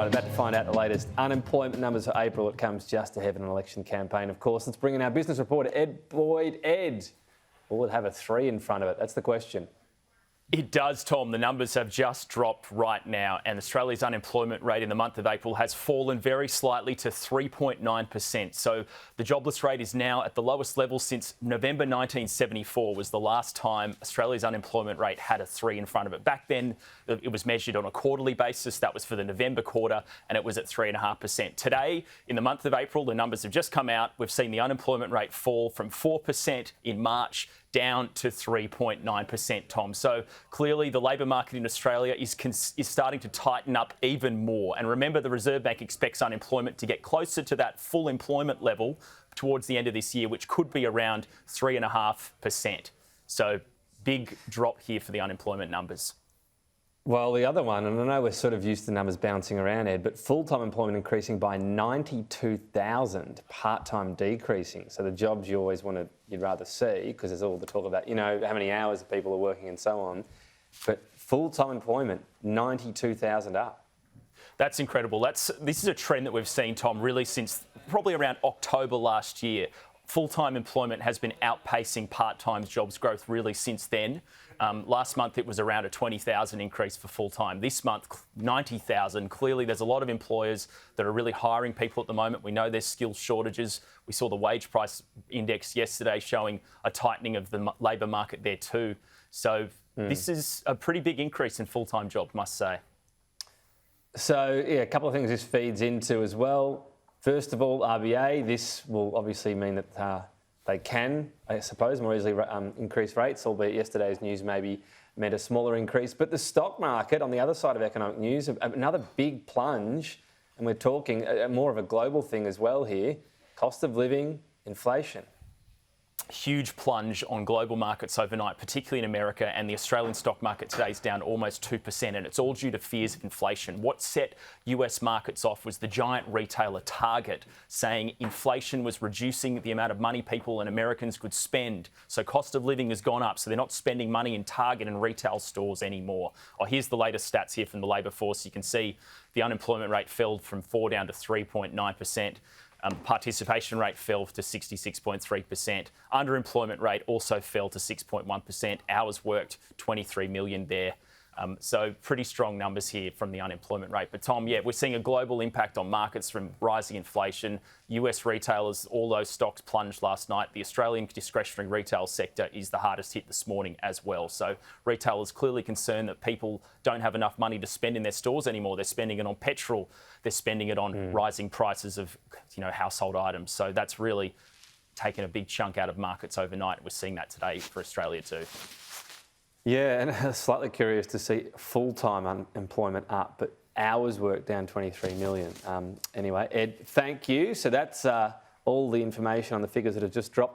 Right, about to find out the latest unemployment numbers for April. It comes just ahead of an election campaign, of course. Let's bring in our business reporter, Ed Boyd. Ed, will it have a 3 in front of it? That's the question. It does, Tom. The numbers have just dropped right now, and Australia's unemployment rate in the month of April has fallen very slightly to 3.9%. So the jobless rate is now at the lowest level since November 1974 was the last time Australia's unemployment rate had a 3 in front of it. Back then, it was measured on a quarterly basis. That was for the November quarter, and it was at 3.5%. Today, in the month of April, the numbers have just come out. We've seen the unemployment rate fall from 4% in March down to 3.9%, Tom. So clearly the labour market in Australia is starting to tighten up even more. And remember, the Reserve Bank expects unemployment to get closer to that full employment level towards the end of this year, which could be around 3.5%. So big drop here for the unemployment numbers. Well, the other one, and I know we're sort of used to numbers bouncing around, Ed, but full-time employment increasing by 92,000, part-time decreasing. So the jobs you always you'd rather see, because there's all the talk about, you know, how many hours people are working and so on. But full-time employment, 92,000 up. That's incredible. This is a trend that we've seen, Tom, really since probably around October last year. Full-time employment has been outpacing part-time jobs growth really since then. Last month it was around a 20,000 increase for full-time. This month, 90,000. Clearly there's a lot of employers that are really hiring people at the moment. We know there's skills shortages. We saw the wage price index yesterday showing a tightening of the labour market there too. So this is a pretty big increase in full-time jobs, must say. So, yeah, a couple of things this feeds into as well. First of all, RBA, this will obviously mean that they can, I suppose, more easily increase rates, albeit yesterday's news maybe meant a smaller increase. But the stock market, on the other side of economic news, another big plunge, and we're talking more of a global thing as well here, cost of living, inflation. Huge plunge on global markets overnight, particularly in America, and the Australian stock market today is down almost 2%, and it's all due to fears of inflation. What set US markets off was the giant retailer Target saying inflation was reducing the amount of money people and Americans could spend. So cost of living has gone up, so they're not spending money in Target and retail stores anymore. Oh, here's the latest stats here from the labour force. You can see the unemployment rate fell from 4 down to 3.9%. Participation rate fell to 66.3%. Underemployment rate also fell to 6.1%. Hours worked, 23 million there. So pretty strong numbers here from the unemployment rate. But Tom, yeah, we're seeing a global impact on markets from rising inflation. US retailers, all those stocks plunged last night. The Australian discretionary retail sector is the hardest hit this morning as well. So retailers clearly concerned that people don't have enough money to spend in their stores anymore. They're spending it on petrol. They're spending it on rising prices of, household items. So that's really taken a big chunk out of markets overnight. We're seeing that today for Australia too. Yeah, and slightly curious to see full-time unemployment up, but hours work down 23 million. Anyway, Ed, thank you. So that's all the information on the figures that have just dropped.